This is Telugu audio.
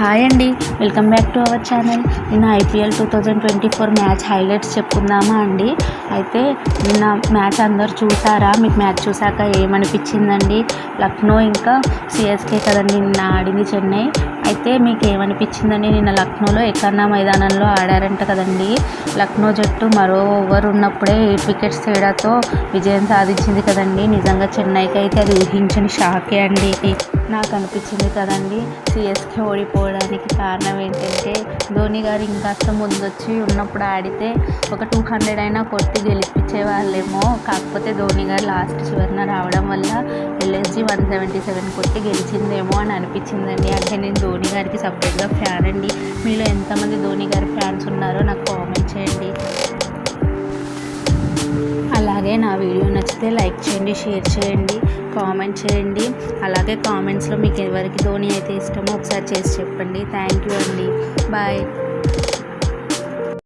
హాయ్ అండి, welcome back to our channel. నిన్న ఐపీఎల్ 2024 మ్యాచ్ హైలైట్స్ చెప్పుకుందామా అండి. అయితే నిన్న మ్యాచ్ అందరు చూసారా? మీకు మ్యాచ్ చూసాక ఏమనిపించిందండి? లక్నో ఇంకా సిఎస్కే కదండి నిన్న ఆడింది, చెన్నై. అయితే మీకు ఏమనిపించిందండి? నిన్న లక్నోలో ఎకన్నా మైదానంలో ఆడారంట కదండి. లక్నో జట్టు మరో ఓవర్ ఉన్నప్పుడే 8 వికెట్స్ తేడాతో విజయం సాధించింది కదండి. నిజంగా చెన్నైకి అయితే అది ఊహించని షాకే అండి. నాకు అనిపించింది కదండి, సిఎస్కే ఓడిపోవడానికి కారణం ఏంటంటే ధోని గారు ఇంకాస్త ముందొచ్చి ఉన్నప్పుడు ఆడితే ఒక 200 అయినా కొట్టి గెలిపించే వాళ్ళేమో. కాకపోతే ధోని గారు లాస్ట్ చివరిన రావడం వల్ల ఎల్ఎస్జీ 177 కొట్టి గెలిచిందేమో అని అనిపించిందండి. అంటే నేను ధోని గారికి సపరేట్గా ఫ్యాన్ అండి. మీలో ఎంతమంది ధోని గారి ఫ్యాన్స్ ఉన్నారో నాకు కామెంట్ చేయండి. అలాగే నా వీడియో నచ్చితే లైక్ చేయండి, షేర్ చేయండి, కామెంట్ చేయండి. అలాగే కామెంట్స్లో మీకు ఎవరికి ధోని అయితే ఇష్టమో ఒకసారి చేసి చెప్పండి. థ్యాంక్ యూ అండి. బాయ్.